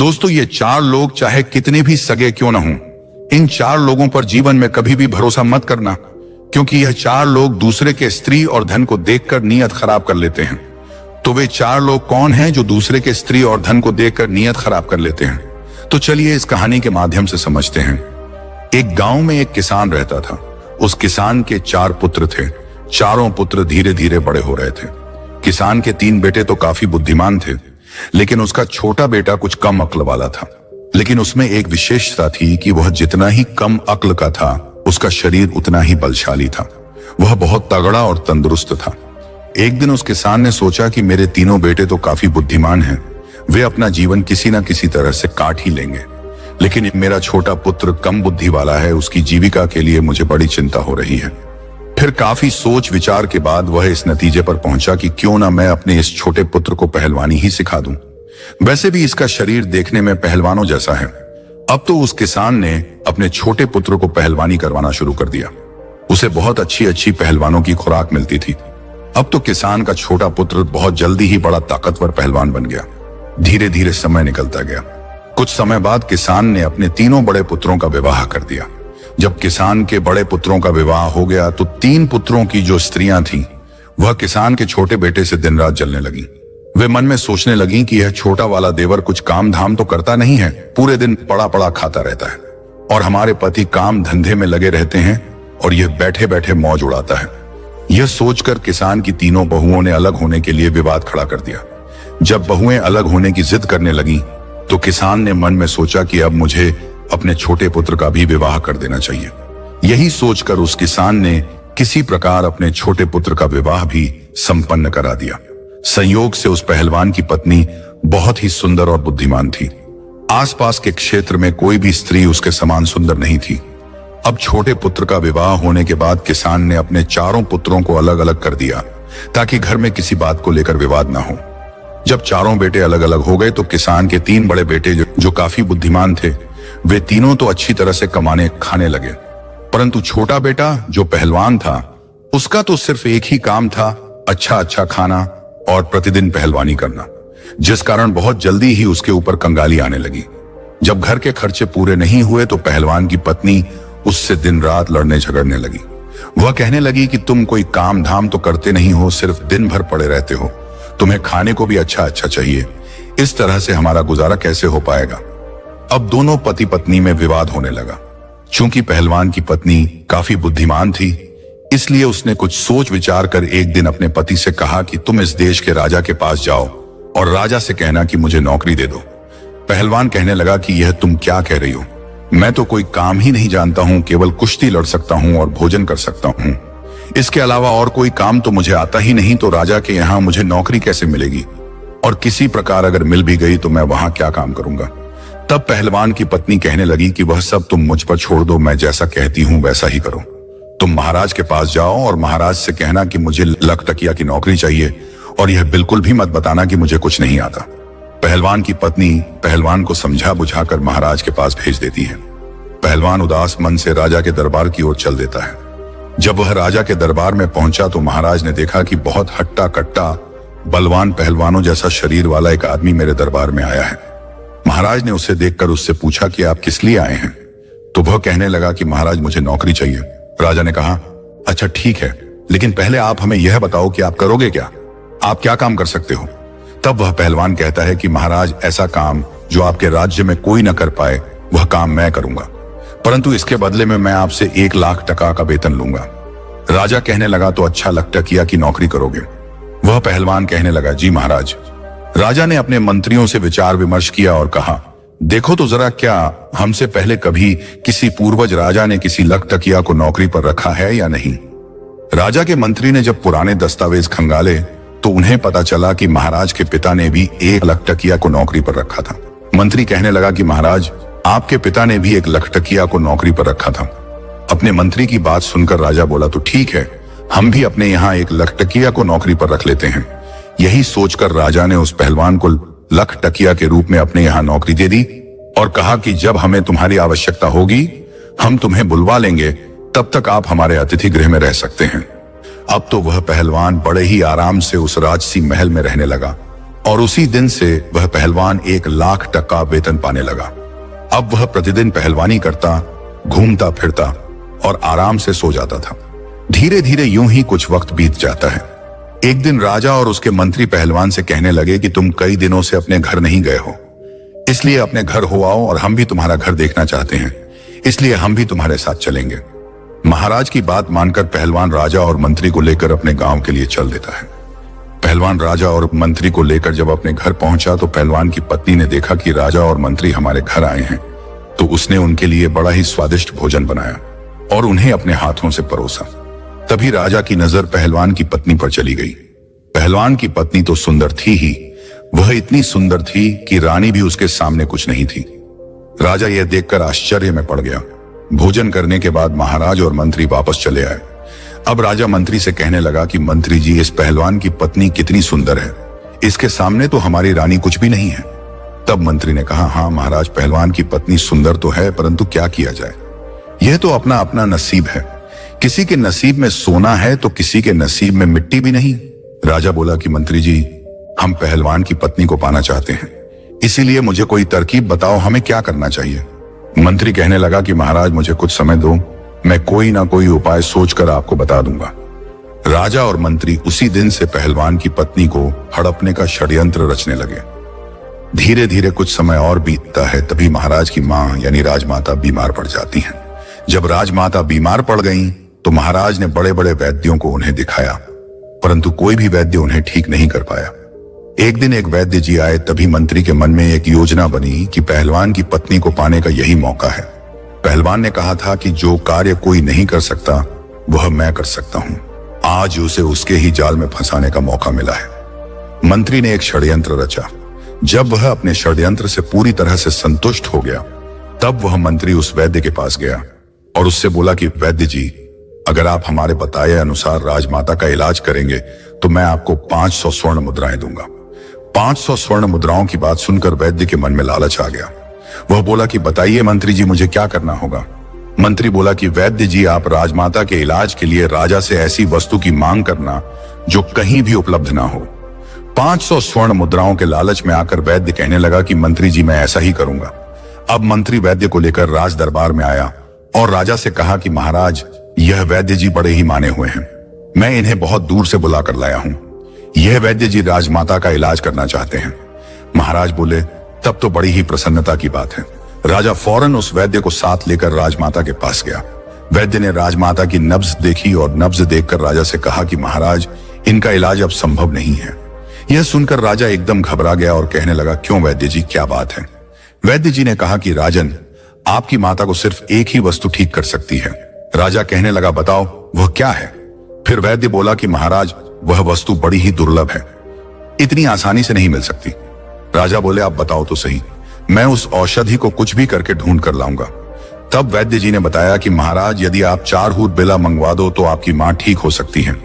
दोस्तों, ये चार लोग चाहे कितने भी सगे क्यों ना हों, इन चार लोगों पर जीवन में कभी भी भरोसा मत करना, क्योंकि यह चार लोग दूसरे के स्त्री और धन को देखकर नीयत खराब कर लेते हैं। तो वे चार लोग कौन हैं जो दूसरे के स्त्री और धन को देखकर नीयत खराब कर लेते हैं? तो चलिए इस कहानी के माध्यम से समझते हैं। एक गांव में एक किसान रहता था। उस किसान के चार पुत्र थे। चारों पुत्र धीरे धीरे बड़े हो रहे थे। किसान के तीन बेटे तो काफी बुद्धिमान थे, लेकिन उसका छोटा बेटा कुछ कम अक्ल वाला था। लेकिन उसमें एक विशेषता थी कि वह जितना ही कम अक्ल का था, उसका शरीर उतना ही बलशाली था। वह बहुत तगड़ा और तंदुरुस्त था। एक दिन उस किसान ने सोचा कि मेरे तीनों बेटे तो काफी बुद्धिमान हैं, वे अपना जीवन किसी न किसी तरह से काट ही लेंगे, लेकिन मेरा छोटा पुत्र कम बुद्धि वाला है, उसकी जीविका के लिए मुझे बड़ी चिंता हो रही है। फिर काफी सोच विचार के बाद वह इस नतीजे पर पहुंचा कि क्यों ना मैं अपने इस छोटे पुत्र को पहलवानी ही सिखा दूं। वैसे भी इसका शरीर देखने में पहलवानों जैसा है। अब तो उस किसान ने अपने छोटे पुत्र को पहलवानी करवाना शुरू कर दिया। उसे बहुत अच्छी अच्छी पहलवानों की खुराक मिलती थी। अब तो किसान का छोटा पुत्र बहुत जल्दी ही बड़ा ताकतवर पहलवान बन गया। धीरे धीरे समय निकलता गया। कुछ समय बाद किसान ने अपने तीनों बड़े पुत्रों का विवाह कर दिया। जब किसान के बड़े पुत्रों का विवाह हो गया तो तीन पुत्रों की जो स्त्रियां थीं, वह किसान के छोटे बेटे से दिन रात जलने लगी। वे मन में सोचने लगी कि यह छोटा वाला देवर कुछ काम धाम तो करता नहीं है, पूरे दिन पड़ा पड़ा खाता रहता है, और हमारे पति काम धंधे में लगे रहते हैं और यह बैठे बैठे मौज उड़ाता है। यह सोचकर किसान की तीनों बहुओं ने अलग होने के लिए विवाद खड़ा कर दिया। जब बहुएं अलग होने की जिद करने लगी तो किसान ने मन में सोचा कि अब मुझे अपने छोटे पुत्र का भी विवाह कर देना चाहिए। यही सोचकर उस किसान ने किसी प्रकार अपने छोटे पुत्र का विवाह भी संपन्न करा दिया। संयोग से उस पहलवान की पत्नी बहुत ही सुंदर और बुद्धिमान थी। आसपास के क्षेत्र में कोई भी स्त्री उसके समान सुंदर नहीं थी। अब छोटे पुत्र का विवाह होने के बाद किसान ने अपने चारों पुत्रों को अलग अलग कर दिया ताकि घर में किसी बात को लेकर विवाद ना हो। जब चारों बेटे अलग अलग हो गए तो किसान के तीन बड़े बेटे जो काफी बुद्धिमान थे, वे तीनों तो अच्छी तरह से कमाने खाने लगे, परंतु छोटा बेटा जो पहलवान था, उसका तो सिर्फ एक ही काम था, अच्छा अच्छा खाना और प्रतिदिन पहलवानी करना, जिस कारण बहुत जल्दी ही उसके ऊपर कंगाली आने लगी। जब घर के खर्चे पूरे नहीं हुए तो पहलवान की पत्नी उससे दिन रात लड़ने झगड़ने लगी। वह कहने लगी कि तुम कोई काम धाम तो करते नहीं हो, सिर्फ दिन भर पड़े रहते हो, तुम्हें खाने को भी अच्छा अच्छा चाहिए, इस तरह से हमारा गुजारा कैसे हो पाएगा। अब दोनों पति पत्नी में विवाद होने लगा। चूंकि पहलवान की पत्नी काफी बुद्धिमान थी, इसलिए उसने कुछ सोच विचार कर एक दिन अपने पति से कहा कि तुम इस देश के राजा के पास जाओ और राजा से कहना कि मुझे नौकरी दे दो। पहलवान कहने लगा कि यह तुम क्या कह रही हो, मैं तो कोई काम ही नहीं जानता हूं, केवल कुश्ती लड़ सकता हूं और भोजन कर सकता हूं, इसके अलावा और कोई काम तो मुझे आता ही नहीं, तो राजा के यहाँ मुझे नौकरी कैसे मिलेगी, और किसी प्रकार अगर मिल भी गई तो मैं वहां क्या काम करूंगा। तब पहलवान की पत्नी कहने लगी कि वह सब तुम मुझ पर छोड़ दो, मैं जैसा कहती हूं वैसा ही करो। तुम महाराज के पास जाओ और महाराज से कहना कि मुझे लखटकिया की नौकरी चाहिए, और यह बिल्कुल भी मत बताना कि मुझे कुछ नहीं आता। पहलवान की पत्नी पहलवान को समझा बुझाकर महाराज के पास भेज देती है। पहलवान उदास मन से राजा के दरबार की ओर चल देता है। जब वह राजा के दरबार में पहुंचा तो महाराज ने देखा कि बहुत हट्टा कट्टा बलवान पहलवानों जैसा शरीर वाला एक आदमी मेरे दरबार में आया है। महाराज ने उसे देखकर उससे पूछा कि आप किस लिए आए हैं? तो वह कहने लगा कि महाराज मुझे नौकरी चाहिए। राजा ने कहा, अच्छा ठीक है, लेकिन पहले आप हमें यह बताओ कि आप करोगे क्या, आप क्या काम कर सकते हो। तब वह पहलवान कहता है कि महाराज ऐसा काम जो आपके राज्य में कोई न कर पाए, वह काम मैं करूंगा, परंतु इसके बदले में मैं आपसे 1 लाख टका का वेतन लूंगा। राजा कहने लगा, तो अच्छा लखटकिया की नौकरी करोगे? वह पहलवान कहने लगा, जी महाराज। राजा ने अपने मंत्रियों से विचार विमर्श किया और कहा, देखो तो जरा, क्या हमसे पहले कभी किसी पूर्वज राजा ने किसी लखटकिया को नौकरी पर रखा है या नहीं। राजा के मंत्री ने जब पुराने दस्तावेज खंगाले तो उन्हें पता चला कि महाराज के पिता ने भी एक लखटकिया को नौकरी पर रखा था। मंत्री कहने लगा कि महाराज, आपके पिता ने भी एक लखटकिया को नौकरी पर रखा था। अपने मंत्री की बात सुनकर राजा बोला, तो ठीक है, हम भी अपने यहाँ एक लखटकिया को नौकरी पर रख लेते हैं। यही सोचकर राजा ने उस पहलवान को लखटकिया के रूप में अपने यहाँ नौकरी दे दी और कहा कि जब हमें तुम्हारी आवश्यकता होगी हम तुम्हें बुलवा लेंगे, तब तक आप हमारे अतिथि गृह में रह सकते हैं। अब तो वह पहलवान बड़े ही आराम से उस राजसी महल में रहने लगा और उसी दिन से वह पहलवान 1,00,000 वेतन पाने लगा। अब वह प्रतिदिन पहलवानी करता, घूमता फिरता और आराम से सो जाता था। धीरे धीरे यूं ही कुछ वक्त बीत जाता है। एक दिन राजा और उसके मंत्री पहलवान से कहने लगे कि तुम कई दिनों से अपने घर नहीं गए हो, इसलिए अपने घर हो आओ और हम भी तुम्हारा घर देखना चाहते हैं, इसलिए हम भी तुम्हारे साथ चलेंगे। महाराज की बात मानकर पहलवान राजा और मंत्री को लेकर अपने गांव के लिए चल देता है। पहलवान राजा और मंत्री को लेकर जब अपने घर पहुंचा तो पहलवान की पत्नी ने देखा कि राजा और मंत्री हमारे घर आए हैं, तो उसने उनके लिए बड़ा ही स्वादिष्ट भोजन बनाया और उन्हें अपने हाथों से परोसा। तभी राजा की नजर पहलवान की पत्नी पर चली गई। पहलवान की पत्नी तो सुंदर थी ही, वह इतनी सुंदर थी कि रानी भी उसके सामने कुछ नहीं थी। राजा यह देखकर आश्चर्य में पड़ गया। भोजन करने के बाद महाराज और मंत्री वापस चले आए। अब राजा मंत्री से कहने लगा कि मंत्री जी, इस पहलवान की पत्नी कितनी सुंदर है, इसके सामने तो हमारी रानी कुछ भी नहीं है। तब मंत्री ने कहा, हाँ महाराज, पहलवान की पत्नी सुंदर तो है, परंतु क्या किया जाए, यह तो अपना अपना नसीब है। किसी के नसीब में सोना है तो किसी के नसीब में मिट्टी भी नहीं। राजा बोला कि मंत्री जी, हम पहलवान की पत्नी को पाना चाहते हैं, इसीलिए मुझे कोई तरकीब बताओ, हमें क्या करना चाहिए। मंत्री कहने लगा कि महाराज, मुझे कुछ समय दो, मैं कोई ना कोई उपाय सोचकर आपको बता दूंगा। राजा और मंत्री उसी दिन से पहलवान की पत्नी को हड़पने का षड्यंत्र रचने लगे। धीरे धीरे कुछ समय और बीतता है, तभी महाराज की मां यानी राजमाता बीमार पड़ जाती हैं। जब राजमाता बीमार पड़ गईं, तो महाराज ने बड़े बड़े वैद्यों को उन्हें दिखाया, परंतु कोई भी वैद्य उन्हें ठीक नहीं कर पाया। एक दिन एक वैद्य जी आए, तभी मंत्री के मन में एक योजना बनी कि पहलवान की पत्नी को पाने का यही मौका है। पहलवान ने कहा था कि जो कार्य कोई नहीं कर सकता वह मैं कर सकता हूं। आज उसे उसके ही जाल में फंसाने का मौका मिला है। मंत्री ने एक षड्यंत्र रचा। जब वह अपने षड्यंत्र से पूरी तरह से संतुष्ट हो गया, तब वह मंत्री उस वैद्य के पास गया और उससे बोला कि वैद्य जी, अगर आप हमारे बताए अनुसार राजमाता का इलाज करेंगे तो मैं आपको 500 स्वर्ण मुद्राएं दूंगा। 500 स्वर्ण मुद्राओं की बात सुनकर वैद्य के मन में लालच आ गया। वह बोला कि बताइए मंत्री जी, मुझे क्या करना होगा। मंत्री बोला कि वैद्य जी, आप राजमाता के इलाज के लिए राजा से ऐसी वस्तु की मांग करना जो कहीं भी उपलब्ध ना हो। 500 स्वर्ण मुद्राओं के लालच में आकर वैद्य कहने लगा कि मंत्री जी, मैं ऐसा ही करूंगा। अब मंत्री वैद्य को लेकर राज दरबार में आया और राजा से कहा कि महाराज, यह वैद्य जी बड़े ही माने हुए हैं, मैं इन्हें बहुत दूर से बुला कर लाया हूं। यह वैद्य जी राजमाता का इलाज करना चाहते हैं। महाराज बोले, तब तो बड़ी ही प्रसन्नता की बात है। राजा फौरन उस वैद्य को साथ लेकर राजमाता के पास गया। वैद्य ने राजमाता की नब्ज देखी और नब्ज देखकर राजा से कहा कि महाराज, इनका इलाज अब संभव नहीं है। यह सुनकर राजा एकदम घबरा गया और कहने लगा, क्यों वैद्य जी, क्या बात है। वैद्य जी ने कहा कि राजन, आपकी माता को सिर्फ एक ही वस्तु ठीक कर सकती है। राजा कहने लगा, बताओ वह क्या है। फिर वैद्य बोला कि महाराज, वह वस्तु बड़ी ही दुर्लभ है, इतनी आसानी से नहीं मिल सकती। राजा बोले, आप बताओ तो सही, मैं उस औषधि को कुछ भी करके ढूंढ कर लाऊंगा। तब वैद्य जी ने बताया कि महाराज, यदि आप 4 हूर बेला मंगवा दो तो आपकी मां ठीक हो सकती है।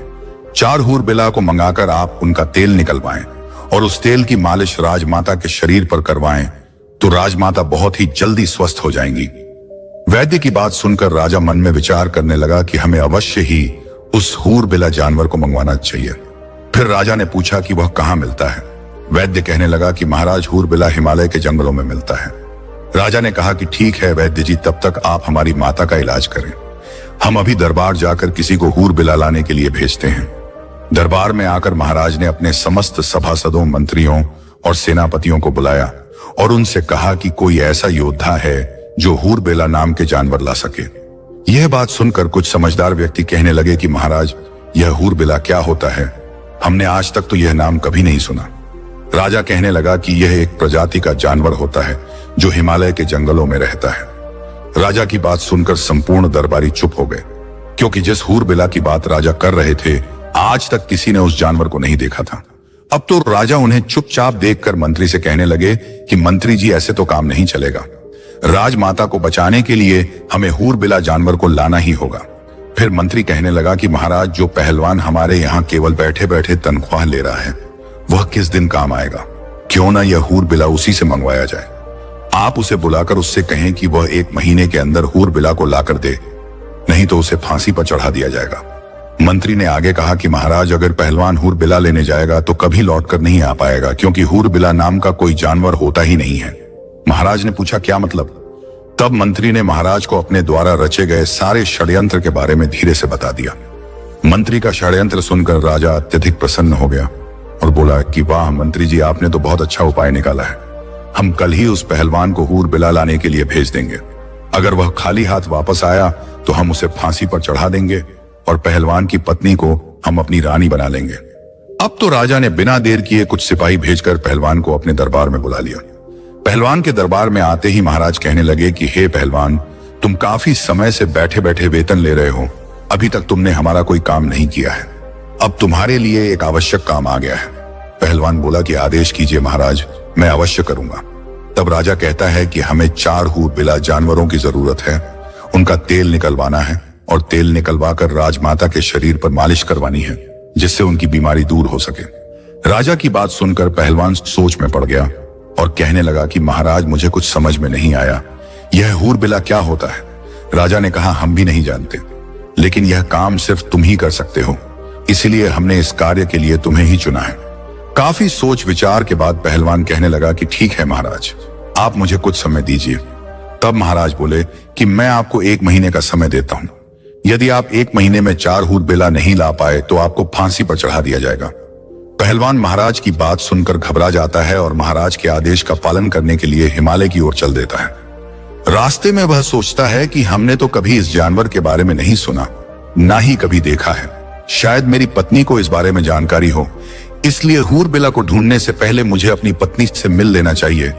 4 हूर बेला को मंगाकर आप उनका तेल निकलवाएं और उस तेल की मालिश राजमाता के शरीर पर करवाएं तो राजमाता बहुत ही जल्दी स्वस्थ हो जाएंगी। वैद्य की बात सुनकर राजा मन में विचार करने लगा कि हमें अवश्य ही उस हूर बेला जानवर को मंगवाना चाहिए। फिर राजा ने पूछा कि वह कहां मिलता है। वैद्य कहने लगा कि महाराज, हूर बेला हिमालय के जंगलों में मिलता है। राजा ने कहा कि ठीक है वैद्य जी, तब तक आप हमारी माता का इलाज करें। हम अभी दरबार जाकर किसी को हूर बेला लाने के लिए भेजते हैं। दरबार में आकर महाराज ने अपने समस्त सभासदों, मंत्रियों और सेनापतियों को बुलाया और उनसे कहा कि कोई ऐसा योद्धा है जो हूर बेला नाम के जानवर ला सके। यह बात सुनकर कुछ समझदार व्यक्ति कहने लगे कि महाराज, यह हूर बेला क्या होता है, हमने आज तक तो यह नाम कभी नहीं सुना। राजा कहने लगा कि यह एक प्रजाति का जानवर होता है जो हिमालय के जंगलों में रहता है। राजा की बात सुनकर संपूर्ण दरबारी चुप हो गए, क्योंकि जिस हूर बेला की बात राजा कर रहे थे, आज तक किसी ने उस जानवर को नहीं देखा था। अब तो राजा उन्हें चुपचाप देखकर मंत्री से कहने लगे कि मंत्री जी, ऐसे तो काम नहीं चलेगा। राजमाता को बचाने के लिए हमें हूर बेला जानवर को लाना ही होगा। फिर मंत्री कहने लगा कि महाराज, जो पहलवान हमारे यहाँ केवल बैठे बैठे तनख्वाह ले रहा है, वह किस दिन काम आएगा। क्यों ना यह हूर बिला उसी से मंगवाया जाए। आप उसे बुलाकर उससे कहें कि वह 1 महीने के अंदर हूर बिला को लाकर दे, नहीं तो उसे फांसी पर चढ़ा दिया जाएगा। मंत्री ने आगे कहा कि महाराज, अगर पहलवान हूर बिला लेने जाएगा तो कभी लौट कर नहीं आ पाएगा, क्योंकि हूर बिला नाम का कोई जानवर होता ही नहीं है। महाराज ने पूछा, क्या मतलब? तब मंत्री ने महाराज को अपने द्वारा रचे गए सारे षड्यंत्र के बारे में धीरे से बता दिया। मंत्री का षड्यंत्र सुनकर राजा अत्यधिक प्रसन्न हो गया और बोला कि वाह मंत्री जी, आपने तो बहुत अच्छा उपाय निकाला है। हम कल ही उस पहलवान को हूर बिला लाने के लिए भेज देंगे। अगर वह खाली हाथ वापस आया तो हम उसे फांसी पर चढ़ा देंगे और पहलवान की पत्नी को हम अपनी रानी बना लेंगे। अब तो राजा ने बिना देर किए कुछ सिपाही भेजकर पहलवान को अपने दरबार में बुला लिया। पहलवान के दरबार में आते ही महाराज कहने लगे कि हे पहलवान, तुम काफी समय से बैठे बैठे वेतन ले रहे हो, अभी तक तुमने हमारा कोई काम नहीं किया है। अब तुम्हारे लिए एक आवश्यक काम आ गया है। पहलवान बोला कि आदेश कीजिए महाराज, मैं अवश्य करूंगा। तब राजा कहता है कि हमें 4 हूर बिला जानवरों की जरूरत है, उनका तेल निकलवाना है और तेल निकलवाकर राजमाता के शरीर पर मालिश करवानी है, जिससे उनकी बीमारी दूर हो सके। राजा की बात सुनकर पहलवान सोच में पड़ गया और कहने लगा कि महाराज, मुझे कुछ समझ में नहीं आया, यह हूर बिला क्या होता है? राजा ने कहा, हम भी नहीं जानते, लेकिन यह काम सिर्फ तुम ही कर सकते हो, इसलिए हमने इस कार्य के लिए तुम्हें ही चुना है। काफी सोच विचार के बाद पहलवान कहने लगा कि ठीक है महाराज, आप मुझे कुछ समय दीजिए। तब महाराज बोले कि मैं आपको 1 महीने का समय देता हूं। यदि आप 1 महीने में 4 हूर बिला नहीं ला पाए तो आपको फांसी पर चढ़ा दिया जाएगा। पहलवान महाराज की बात सुनकर घबरा जाता है और महाराज के आदेश का पालन करने के लिए हिमालय की ओर चल देता है। रास्ते में वह सोचता है कि हमने तो कभी इस जानवर के बारे में नहीं सुना, ना ही कभी देखा है। शायद मेरी पत्नी को इस बारे में जानकारी हो, इसलिए हूर बिला को ढूंढने से पहले मुझे अपनी पत्नी से मिल लेना चाहिए।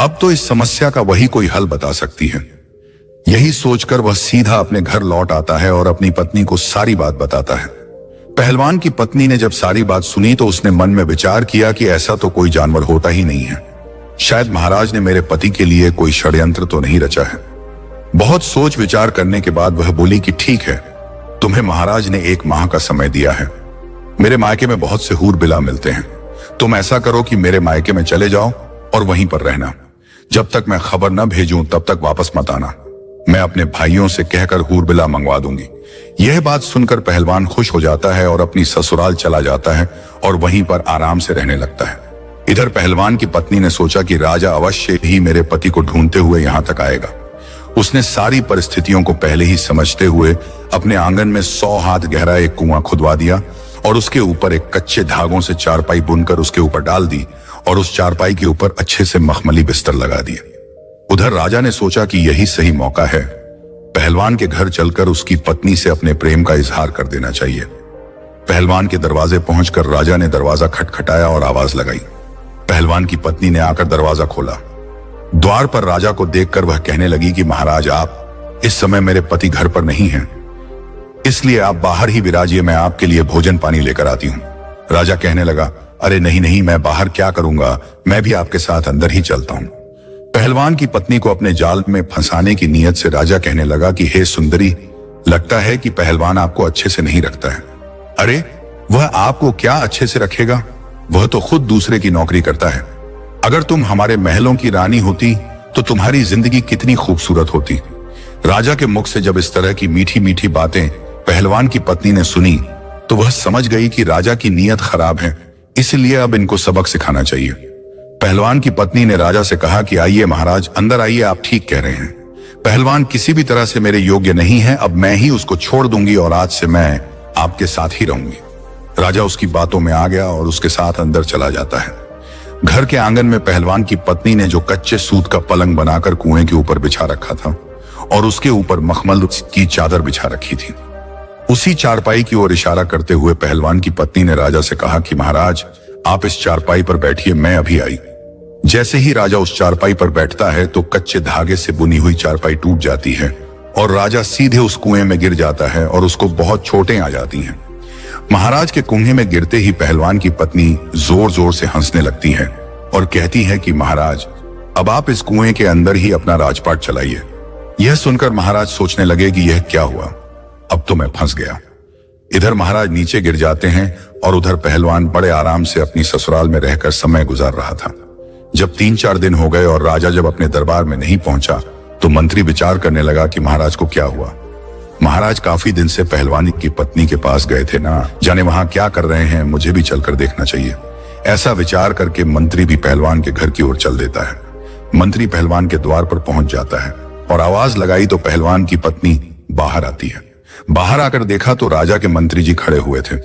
अब तो इस समस्या का वही कोई हल बता सकती है। यही सोचकर वह सीधा अपने घर लौट आता है और अपनी पत्नी को सारी बात बताता है। पहलवान की पत्नी ने जब सारी बात सुनी तो उसने मन में विचार किया कि ऐसा तो कोई जानवर होता ही नहीं है। शायद महाराज ने मेरे पति के लिए कोई षड्यंत्र तो नहीं रचा है। बहुत सोच विचार करने के बाद वह बोली कि ठीक है, तुम्हें महाराज ने 1 माह का समय दिया है। मेरे मायके में बहुत से हूर बिला मिलते हैं। तुम ऐसा करो कि मेरे मायके में चले जाओ और वहीं पर रहना। जब तक मैं खबर न भेजूं तब तक वापस मत आना। मैं अपने भाइयों से कहकर हूर बिला मंगवा दूंगी। यह बात सुनकर पहलवान खुश हो जाता है और अपनी ससुराल चला जाता है और वहीं पर आराम से रहने लगता है। इधर पहलवान की पत्नी ने सोचा कि राजा अवश्य ही मेरे पति को ढूंढते हुए यहाँ तक आएगा। उसने सारी परिस्थितियों को पहले ही समझते हुए अपने आंगन में 100 हाथ गहरा एक कुआं खुदवा दिया और उसके ऊपर एक कच्चे धागों से चारपाई बुनकर उसके ऊपर डाल दी और उस चारपाई के ऊपर अच्छे से मखमली बिस्तर लगा दिए। उधर राजा ने सोचा कि यही सही मौका है, पहलवान के घर चलकर उसकी पत्नी से अपने प्रेम का इजहार कर देना चाहिए। पहलवान के दरवाजे पहुंचकर राजा ने दरवाजा खटखटाया और आवाज लगाई। पहलवान की पत्नी ने आकर दरवाजा खोला। द्वार पर राजा को देखकर वह कहने लगी कि महाराज, आप इस समय मेरे पति घर पर नहीं हैं, इसलिए आप बाहर ही विराजिए, मैं आपके लिए भोजन पानी लेकर आती हूँ। राजा कहने लगा, अरे नहीं नहीं, मैं बाहर क्या करूंगा, मैं भी आपके साथ अंदर ही चलता हूँ। पहलवान की पत्नी को अपने जाल में फंसाने की नीयत से राजा कहने लगा कि हे सुंदरी, लगता है कि पहलवान आपको अच्छे से नहीं रखता है। अरे वह आपको क्या अच्छे से रखेगा, वह तो खुद दूसरे की नौकरी करता है। अगर तुम हमारे महलों की रानी होती तो तुम्हारी जिंदगी कितनी खूबसूरत होती। राजा के मुख से जब इस तरह की मीठी मीठी बातें पहलवान की पत्नी ने सुनी तो वह समझ गई कि राजा की नीयत खराब है, इसलिए अब इनको सबक सिखाना चाहिए। पहलवान की पत्नी ने राजा से कहा कि आइए महाराज, अंदर आइए, आप ठीक कह रहे हैं। पहलवान किसी भी तरह से मेरे योग्य नहीं है, अब मैं ही उसको छोड़ दूंगी और आज से मैं आपके साथ ही रहूंगी। राजा उसकी बातों में आ गया और उसके साथ अंदर चला जाता है। घर के आंगन में पहलवान की पत्नी ने जो कच्चे सूत का पलंग बनाकर कुएं के ऊपर बिछा रखा था और उसके ऊपर मखमल की चादर बिछा रखी थी, उसी चारपाई की ओर इशारा करते हुए पहलवान की पत्नी ने राजा से कहा कि महाराज, आप इस चारपाई पर बैठिए, मैं अभी आई। जैसे ही राजा उस चारपाई पर बैठता है तो कच्चे धागे से बुनी हुई चारपाई टूट जाती है और राजा सीधे उस कुएं में गिर जाता है और उसको बहुत चोटें आ जाती हैं। महाराज के कुएं में गिरते ही पहलवान की पत्नी जोर जोर से हंसने लगती है और कहती है कि महाराज, अब आप इस कुएं के अंदर ही अपना राजपाट चलाइए। यह सुनकर महाराज सोचने लगे कि यह क्या हुआ, अब तो मैं फंस गया। इधर महाराज नीचे गिर जाते हैं और उधर पहलवान बड़े आराम से अपनी ससुराल में रहकर समय गुजार रहा था। जब 3-4 दिन हो गए और राजा जब अपने दरबार में नहीं पहुंचा तो मंत्री विचार करने लगा कि महाराज को क्या हुआ। महाराज काफी दिन से पहलवान की पत्नी के पास गए थे ना, जाने वहां क्या कर रहे हैं, मुझे भी चलकर देखना चाहिए। ऐसा विचार करके मंत्री भी पहलवान के घर की ओर चल देता है। मंत्री पहलवान के द्वार पर पहुंच जाता है और आवाज लगाई तो पहलवान की पत्नी बाहर आती है। बाहर आकर देखा तो राजा के मंत्री जी खड़े हुए थे।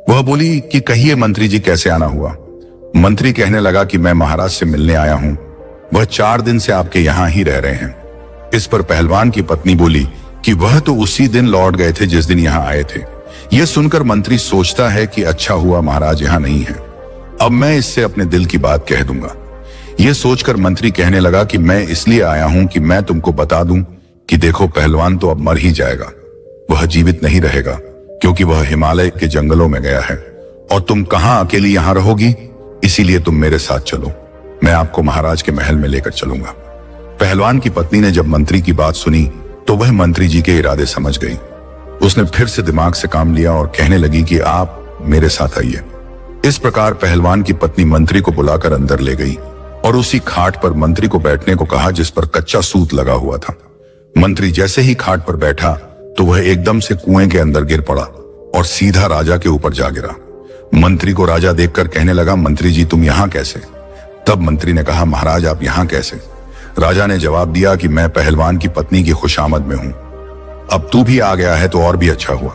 वह बोली कि कहिए मंत्री जी, कैसे आना हुआ? मंत्री कहने लगा कि मैं महाराज से मिलने आया हूं, वह 4 दिन से आपके यहां ही रह रहे हैं। इस पर पहलवान की पत्नी बोली कि वह तो उसी दिन लौट गए थे जिस दिन यहां आए थे। यह सुनकर मंत्री सोचता है कि अच्छा हुआ महाराज यहां नहीं है, अब मैं इससे अपने दिल की बात कह दूंगा। यह सोचकर मंत्री कहने लगा कि मैं इसलिए आया हूं कि मैं तुमको बता दूं कि देखो, पहलवान तो अब मर ही जाएगा, वह जीवित नहीं रहेगा क्योंकि वह हिमालय के जंगलों में गया है और तुम कहां अकेली यहां रहोगी, इसीलिए तुम मेरे साथ चलो, मैं आपको महाराज के महल में लेकर चलूंगा। पहलवान की पत्नी ने जब मंत्री की बात सुनी तो वह मंत्री जी के इरादे समझ गई। उसने फिर से दिमाग से काम लिया और कहने लगी कि आप मेरे साथ आइए। इस प्रकार पहलवान की पत्नी मंत्री को बुलाकर अंदर ले गई और उसी खाट पर मंत्री को बैठने को कहा जिस पर कच्चा सूत लगा हुआ था। मंत्री जैसे ही खाट पर बैठा तो वह एकदम से कुएं के अंदर गिर पड़ा और सीधा राजा के ऊपर जा गिरा। मंत्री को राजा देखकर कहने लगा, मंत्री जी तुम यहां कैसे? तब मंत्री ने कहा, महाराज आप यहां कैसे? राजा ने जवाब दिया कि मैं पहलवान की पत्नी की खुशामद में हूं, अब तू भी आ गया है तो और भी अच्छा हुआ।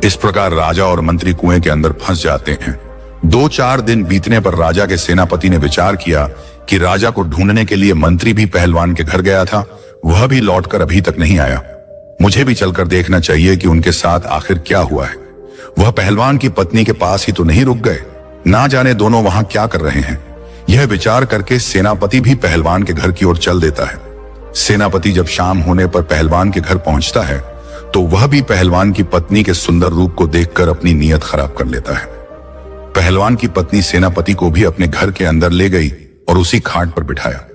इस प्रकार राजा और मंत्री कुएं के अंदर फंस जाते हैं। 2-4 दिन बीतने पर राजा के सेनापति ने विचार किया कि राजा को ढूंढने के लिए मंत्री भी पहलवान के घर गया था, वह भी लौटकर अभी तक नहीं आया। मुझे भी चलकर देखना चाहिए कि उनके साथ आखिर क्या हुआ है। वह पहलवान की पत्नी के पास ही तो नहीं रुक गए, ना जाने दोनों वहां क्या कर रहे हैं। यह विचार करके सेनापति भी पहलवान के घर की ओर चल देता है। सेनापति जब शाम होने पर पहलवान के घर पहुंचता है तो वह भी पहलवान की पत्नी के सुंदर रूप को देखकर अपनी नीयत खराब कर लेता है। पहलवान की पत्नी सेनापति को भी अपने घर के अंदर ले गई और उसी खाट पर बिठाया।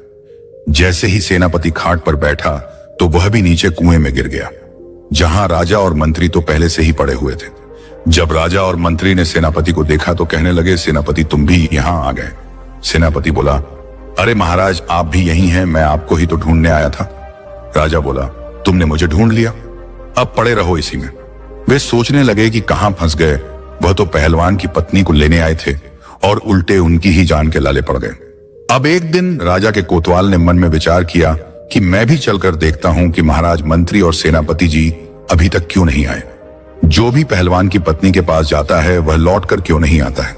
जैसे ही सेनापति खाट पर बैठा तो वह भी नीचे कुएं में गिर गया, जहां राजा और मंत्री तो पहले से ही पड़े हुए थे। जब राजा और मंत्री ने सेनापति को देखा तो कहने लगे, सेनापति तुम भी यहां आ गए। सेनापति बोला, अरे महाराज आप भी यही हैं, मैं आपको ही तो ढूंढने आया था। राजा बोला, तुमने मुझे ढूंढ लिया, अब पड़े रहो इसी में। वे सोचने लगे कि कहां फंस गए, वह तो पहलवान की पत्नी को लेने आए थे और उल्टे उनकी ही जान के लाले पड़ गए। अब एक दिन राजा के कोतवाल ने मन में विचार किया कि मैं भी चलकर देखता हूं कि महाराज, मंत्री और सेनापति जी अभी तक क्यों नहीं आए। जो भी पहलवान की पत्नी के पास जाता है वह लौट कर क्यों नहीं आता है,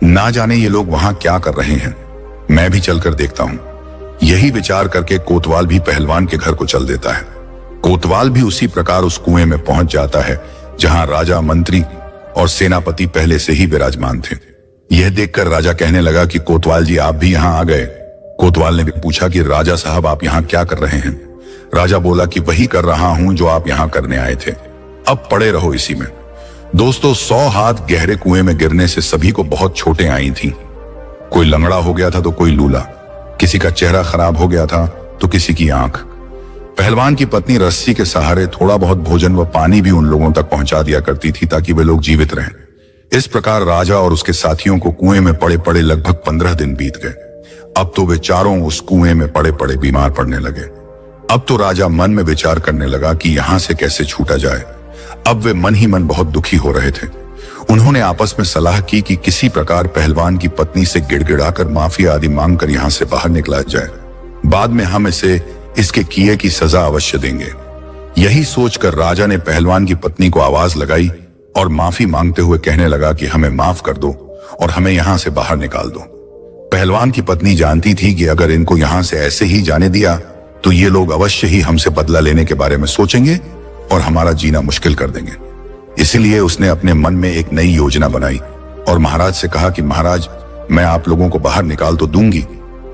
ना जाने ये लोग वहां क्या कर रहे हैं, मैं भी चलकर देखता हूं। यही विचार करके कोतवाल भी पहलवान के घर को चल देता है। कोतवाल भी उसी प्रकार उस कुएं में पहुंच जाता है जहां राजा, मंत्री और सेनापति पहले से ही विराजमान थे। यह देखकर राजा कहने लगा कि कोतवाल जी आप भी यहां आ गए। कोतवाल ने भी पूछा कि राजा साहब आप यहां क्या कर रहे हैं? राजा बोला कि वही कर रहा हूं जो आप यहां करने आए थे, अब पड़े रहो इसी में। दोस्तों 100 हाथ गहरे कुएं में गिरने से सभी को बहुत चोटें आई थीं। कोई लंगड़ा हो गया था तो कोई लूला, किसी का चेहरा खराब हो गया था तो किसी की आंख। पहलवान की पत्नी रस्सी के सहारे थोड़ा बहुत भोजन व पानी भी उन लोगों तक पहुंचा दिया करती थी ताकि वे लोग जीवित रहें। इस प्रकार राजा और उसके साथियों को कुएं में पड़े पड़े लगभग 15 दिन बीत गए। अब तो वे चारों उस कुएं में पड़े पड़े बीमार पड़ने लगे। अब तो राजा मन में विचार करने लगा कि यहां से कैसे छूटा जाए। अब वे मन ही मन बहुत दुखी हो रहे थे। उन्होंने आपस में सलाह की कि किसी प्रकार पहलवान की पत्नी से गिड़गिड़ाकर माफी आदि मांगकर यहां से बाहर निकला जाए, बाद में हम इसे इसके किए की सजा अवश्य देंगे। यही सोचकर राजा ने पहलवान की पत्नी को आवाज लगाई और माफी मांगते हुए कहने लगा कि हमें माफ कर दो और हमें यहां से बाहर निकाल दो। पहलवान की पत्नी जानती थी कि अगर इनको यहां से ऐसे ही जाने दिया तो ये लोग अवश्य ही हमसे बदला लेने के बारे में सोचेंगे और हमारा जीना मुश्किल कर देंगे। इसलिए उसने अपने मन में एक नई योजना बनाई और महाराज से कहा कि महाराज, मैं आप लोगों को बाहर निकाल तो दूंगी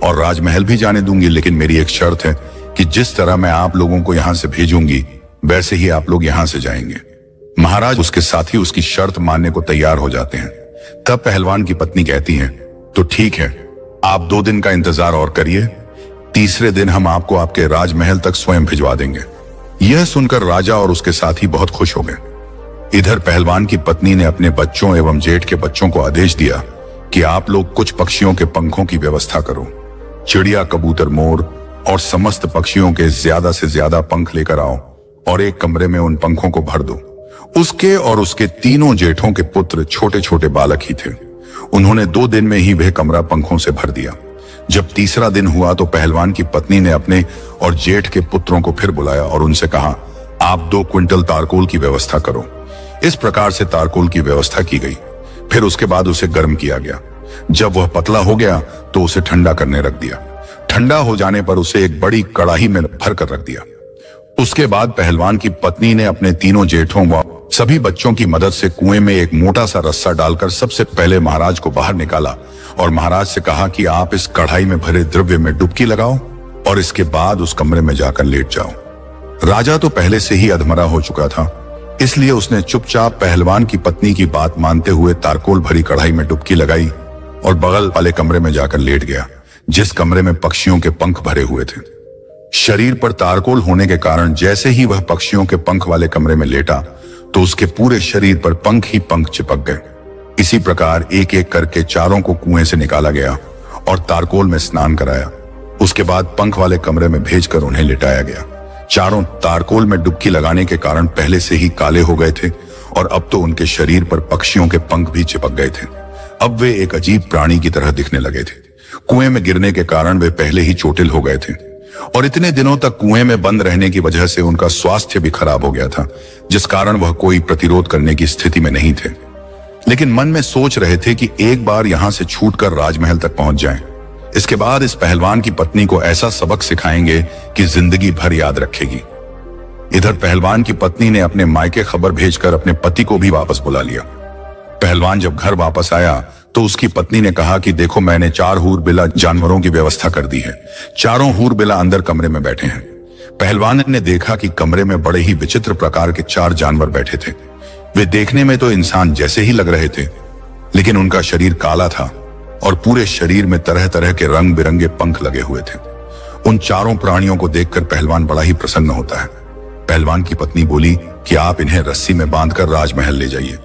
और राजमहल भी जाने दूंगी, लेकिन मेरी एक शर्त है कि जिस तरह मैं आप लोगों को यहां से भेजूंगी वैसे ही आप लोग यहां से जाएंगे। महाराज उसके साथी उसकी शर्त मानने को तैयार हो जाते हैं। तब पहलवान की पत्नी कहती है, तो ठीक है, आप 2 दिन का इंतजार और करिए, तीसरे दिन हम आपको आपके राजमहल तक स्वयं भिजवा देंगे। यह सुनकर राजा और उसके साथी बहुत खुश हो गए। इधर पहलवान की पत्नी ने अपने बच्चों एवं जेठ के बच्चों को आदेश दिया कि आप लोग कुछ पक्षियों के पंखों की व्यवस्था करो, चिड़िया, कबूतर, मोर और समस्त पक्षियों के ज्यादा से ज्यादा पंख लेकर आओ और एक कमरे में उन पंखों को भर दो। उसके और उसके तीनों जेठों के पुत्र छोटे छोटे बालक ही थे। उन्होंने 2 दिन में ही वह कमरा पंखों से भर दिया। जब तीसरा दिन हुआ तो पहलवान की पत्नी ने अपने और जेठ के पुत्रों को फिर बुलाया और उनसे कहा, आप 2 क्विंटल तारकोल की व्यवस्था करो। इस प्रकार से तारकोल की व्यवस्था की गई। फिर उसके बाद उसे गर्म किया गया। जब वह पतला हो गया तो उसे ठंडा करने रख दिया। ठंडा हो जाने पर उसे एक बड़ी कड़ाही में भर कर रख दिया। उसके बाद पहलवान की पत्नी ने अपने तीनों जेठों व सभी बच्चों की मदद से कुएं में एक मोटा सा रस्सा डालकर सबसे पहले महाराज को बाहर निकाला और महाराज से कहा कि आप इस कढ़ाई में भरे द्रव्य में डुबकी लगाओ और इसके बाद उस कमरे में जाकर लेट जाओ। राजा तो पहले से ही अधमरा हो चुका था, इसलिए उसने चुपचाप पहलवान की पत्नी की बात मानते हुए तारकोल भरी कढ़ाई में डुबकी लगाई और बगल वाले कमरे में जाकर लेट गया, जिस कमरे में पक्षियों के पंख भरे हुए थे। शरीर पर तारकोल होने के कारण जैसे ही वह पक्षियों के पंख वाले कमरे में लेटा तो उसके पूरे शरीर पर पंख ही पंख चिपक गए। इसी प्रकार एक एक करके चारों को कुएं से निकाला गया और तारकोल में स्नान कराया। उसके बाद पंख वाले कमरे में भेजकर उन्हें लिटाया गया। चारों तारकोल में डुबकी लगाने के कारण पहले से ही काले हो गए थे और अब तो उनके शरीर पर पक्षियों के पंख भी चिपक गए थे। अब वे एक अजीब प्राणी की तरह दिखने लगे थे। कुएं में गिरने के कारण वे पहले ही चोटिल हो गए थे और इतने दिनों तक कुएं में बंद रहने की वजह से उनका स्वास्थ्य भी खराब हो गया था, जिस कारण वह कोई प्रतिरोध करने की स्थिति में नहीं थे। लेकिन मन में सोच रहे थे कि एक बार यहां से छूटकर राजमहल तक पहुंच जाएं। इसके बाद इस पहलवान की पत्नी को ऐसा सबक सिखाएंगे कि जिंदगी भर याद रखेगी। इधर पहलवान की पत्नी ने अपने मायके खबर भेजकर अपने पति को भी वापस बुला लिया। पहलवान जब घर वापस आया तो उसकी पत्नी ने कहा कि देखो, मैंने 4 हूरबिला जानवरों की व्यवस्था कर दी है। चारों हूरबिला अंदर कमरे में बैठे हैं। पहलवान ने देखा कि कमरे में बड़े ही विचित्र प्रकार के 4 जानवर बैठे थे। वे देखने में तो इंसान जैसे ही लग रहे थे, लेकिन उनका शरीर काला था और पूरे शरीर में तरह तरह के रंग बिरंगे पंख लगे हुए थे। उन चारों प्राणियों को देखकर पहलवान बड़ा ही प्रसन्न होता है। पहलवान की पत्नी बोली कि आप इन्हें रस्सी में बांधकर राजमहल ले जाइए।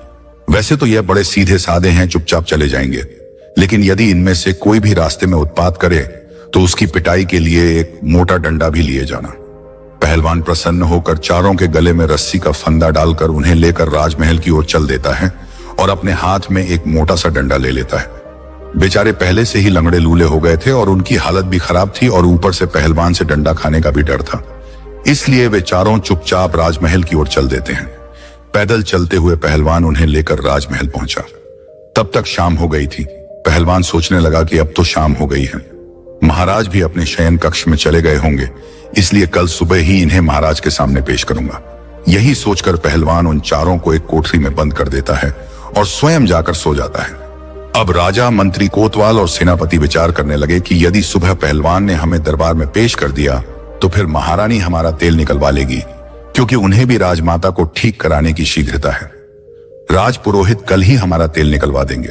वैसे तो यह बड़े सीधे साधे हैं, चुपचाप चले जाएंगे, लेकिन यदि इनमें से कोई भी रास्ते में उत्पात करे तो उसकी पिटाई के लिए एक मोटा डंडा भी लिए जाना। पहलवान प्रसन्न होकर चारों के गले में रस्सी का फंदा डालकर उन्हें लेकर राजमहल की ओर चल देता है और अपने हाथ में एक मोटा सा डंडा ले लेता है। बेचारे पहले से ही लंगड़े लूले हो गए थे और उनकी हालत भी खराब थी और ऊपर से पहलवान से डंडा खाने का भी डर था। इसलिए वे चारों चुपचाप राजमहल की ओर चल देते हैं। पैदल चलते हुए पहलवान उन्हें लेकर राजमहल पहुंचा। तब तक शाम हो गई थी। पहलवान सोचने लगा कि अब तो शाम हो गई है, महाराज भी अपने शयन कक्ष में चले गए होंगे, इसलिए कल सुबह ही इन्हें महाराज के सामने पेश करूंगा। यही सोचकर पहलवान उन चारों को एक कोठरी में बंद कर देता है और स्वयं जाकर सो जाता है। अब राजा, मंत्री, कोतवाल और सेनापति विचार करने लगे कि यदि सुबह पहलवान ने हमें दरबार में पेश कर दिया तो फिर महारानी हमारा तेल निकलवा लेगी, क्योंकि उन्हें भी राजमाता को ठीक कराने की शीघ्रता है। राजपुरोहित कल ही हमारा तेल निकलवा देंगे,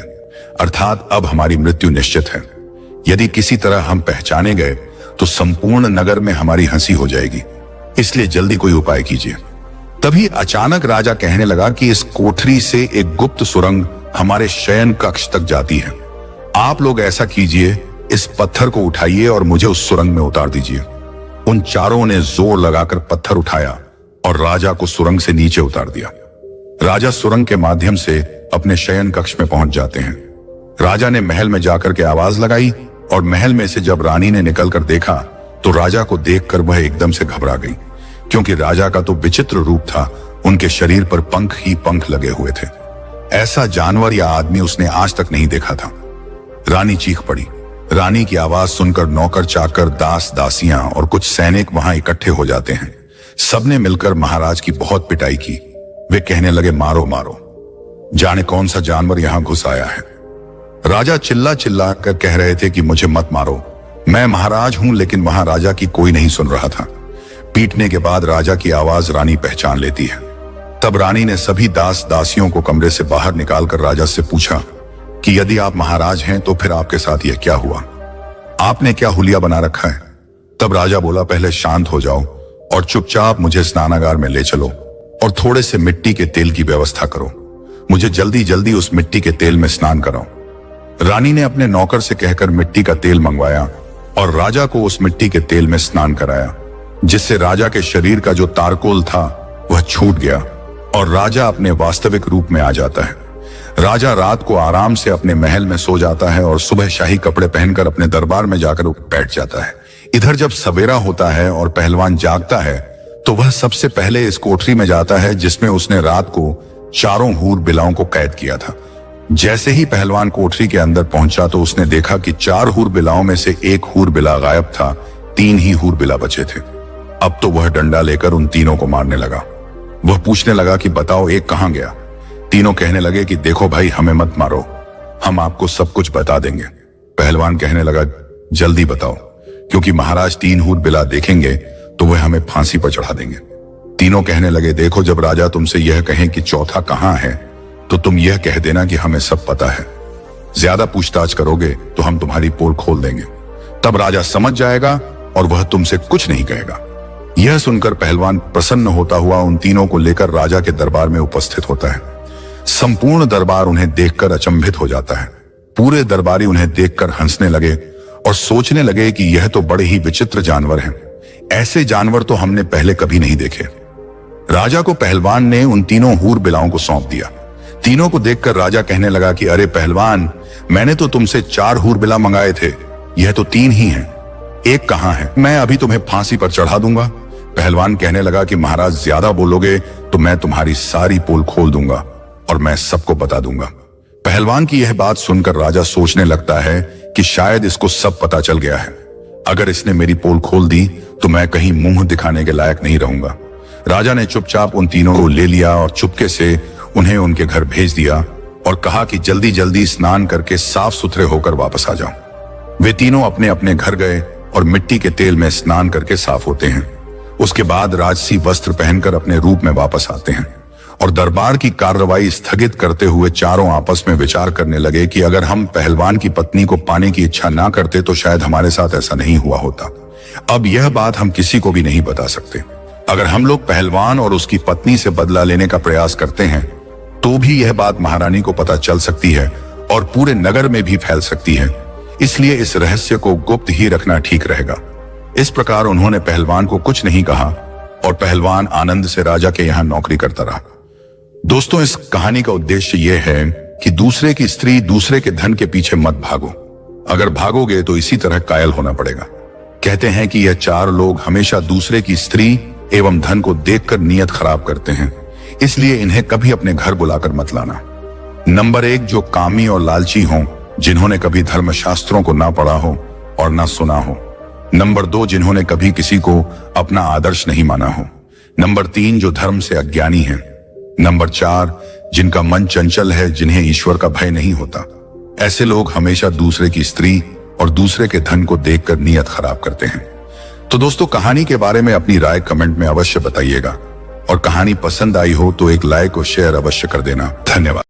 अर्थात अब हमारी मृत्यु निश्चित है। यदि किसी तरह हम पहचाने गए तो संपूर्ण नगर में हमारी हंसी हो जाएगी, इसलिए जल्दी कोई उपाय कीजिए। तभी अचानक राजा कहने लगा कि इस कोठरी से एक गुप्त सुरंग हमारे शयन कक्ष तक जाती है। आप लोग ऐसा कीजिए, इस पत्थर को उठाइए और मुझे उस सुरंग में उतार दीजिए। उन चारों ने जोर लगाकर पत्थर उठाया और राजा को सुरंग से नीचे उतार दिया। राजा सुरंग के माध्यम से अपने शयन कक्ष में पहुंच जाते हैं। राजा ने महल में जाकर के आवाज लगाई और महल में से जब रानी ने निकलकर देखा तो राजा को देखकर वह एकदम से घबरा गई, क्योंकि राजा का तो विचित्र रूप था। उनके शरीर पर पंख ही पंख लगे हुए थे। ऐसा जानवर या आदमी उसने आज तक नहीं देखा था। रानी चीख पड़ी। रानी की आवाज सुनकर नौकर, चाकर, दास, दासियां और कुछ सैनिक वहां इकट्ठे हो जाते हैं। सबने मिलकर महाराज की बहुत पिटाई की। वे कहने लगे, मारो मारो, जाने कौन सा जानवर यहां घुस आया है। राजा चिल्ला चिल्ला कर कह रहे थे कि मुझे मत मारो, मैं महाराज हूं, लेकिन वहां राजा की कोई नहीं सुन रहा था। पीटने के बाद राजा की आवाज रानी पहचान लेती है। तब रानी ने सभी दास दासियों को कमरे से बाहर निकालकर राजा से पूछा कि यदि आप महाराज हैं तो फिर आपके साथ यह क्या हुआ, आपने क्या हुलिया बना रखा है। तब राजा बोला, पहले शांत हो जाओ और चुपचाप मुझे स्नानागार में ले चलो और थोड़े से मिट्टी के तेल की व्यवस्था करो। मुझे जल्दी जल्दी उस मिट्टी के तेल में स्नान कराओ। रानी ने अपने नौकर से कहकर मिट्टी का तेल मंगवाया और राजा को उस मिट्टी के तेल में स्नान कराया। जिससे राजा के शरीर का जो तारकोल था वह छूट गया और राजा अपने वास्तविक रूप में आ जाता है। राजा रात को आराम से अपने महल में सो जाता है और सुबह शाही कपड़े पहनकर अपने दरबार में जाकर बैठ जाता है। इधर जब सवेरा होता है और पहलवान जागता है तो वह सबसे पहले इस कोठरी में जाता है जिसमें उसने रात को चारों हूर बिलाओं को कैद किया था। जैसे ही पहलवान कोठरी के अंदर पहुंचा तो उसने देखा कि 4 हूर बिलाओं में से 1 हूर बिला गायब था, 3 ही हूर बिला बचे थे। अब तो वह डंडा लेकर उन तीनों को मारने लगा। वह पूछने लगा कि बताओ एक कहां गया। तीनों कहने लगे कि देखो भाई, हमें मत मारो, हम आपको सब कुछ बता देंगे। पहलवान कहने लगा जल्दी बताओ, क्योंकि महाराज 3 हूर बिला देखेंगे तो वह हमें फांसी पर चढ़ा देंगे। तीनों कहने लगे देखो, जब राजा तुमसे यह कहें कि चौथा कहां है तो तुम यह कह देना कि हमें सब पता है। ज्यादा पूछताछ करोगे तो हम तुम्हारी पोल खोल देंगे, तब राजा समझ जाएगा और वह तुमसे कुछ नहीं कहेगा। यह सुनकर पहलवान प्रसन्न होता हुआ उन तीनों को लेकर राजा के दरबार में उपस्थित होता है। संपूर्ण दरबार उन्हें देखकर अचंभित हो जाता है। पूरे दरबारी उन्हें देखकर हंसने लगे और सोचने लगे कि यह तो बड़े ही विचित्र जानवर हैं। ऐसे जानवर तो हमने पहले कभी नहीं देखे। राजा को पहलवान ने उन तीनों हूर बिलाओं को सौंप दिया। तीनों को देखकर राजा कहने लगा कि अरे पहलवान, मैंने तो तुमसे 4 हूर बिला मंगाए थे, यह तो 3 ही हैं। एक कहां है? मैं अभी तुम्हें फांसी पर चढ़ा दूंगा। पहलवान कहने लगा कि महाराज ज्यादा बोलोगे तो मैं तुम्हारी सारी पोल खोल दूंगा और मैं सबको बता दूंगा। पहलवान की यह बात सुनकर राजा सोचने लगता है कि शायद इसको सब पता चल गया है। अगर इसने मेरी पोल खोल दी तो मैं कहीं मुंह दिखाने के लायक नहीं रहूंगा। राजा ने चुपचाप उन तीनों को ले लिया और चुपके से उन्हें उनके घर भेज दिया और कहा कि जल्दी जल्दी स्नान करके साफ सुथरे होकर वापस आ जाओ। वे तीनों अपने अपने घर गए और मिट्टी के तेल में स्नान करके साफ होते हैं। उसके बाद राजसी वस्त्र पहनकर अपने रूप में वापस आते हैं और दरबार की कार्रवाई स्थगित करते हुए चारों आपस में विचार करने लगे कि अगर हम पहलवान की पत्नी को पाने की इच्छा ना करते तो शायद हमारे साथ ऐसा नहीं हुआ होता। अब यह बात हम किसी को भी नहीं बता सकते। अगर हम लोग पहलवान और उसकी पत्नी से बदला लेने का प्रयास करते हैं तो भी यह बात महारानी को पता चल सकती है और पूरे नगर में भी फैल सकती है। इसलिए इस रहस्य को गुप्त ही रखना ठीक रहेगा। इस प्रकार उन्होंने पहलवान को कुछ नहीं कहा और पहलवान आनंद से राजा के यहाँ नौकरी करता रहा। दोस्तों, इस कहानी का उद्देश्य यह है कि दूसरे की स्त्री, दूसरे के धन के पीछे मत भागो। अगर भागोगे तो इसी तरह कायल होना पड़ेगा। कहते हैं कि यह 4 लोग हमेशा दूसरे की स्त्री एवं धन को देखकर नीयत खराब करते हैं, इसलिए इन्हें कभी अपने घर बुलाकर मत लाना। नंबर 1, जो कामी और लालची हों, जिन्होंने कभी धर्मशास्त्रों को ना पढ़ा हो और ना सुना हो। नंबर 2, जिन्होंने कभी किसी को अपना आदर्श नहीं माना हो। नंबर 3, जो धर्म से अज्ञानी हैं। नंबर 4, जिनका मन चंचल है, जिन्हें ईश्वर का भय नहीं होता। ऐसे लोग हमेशा दूसरे की स्त्री और दूसरे के धन को देखकर नीयत खराब करते हैं। तो दोस्तों, कहानी के बारे में अपनी राय कमेंट में अवश्य बताइएगा और कहानी पसंद आई हो तो एक लाइक और शेयर अवश्य कर देना। धन्यवाद।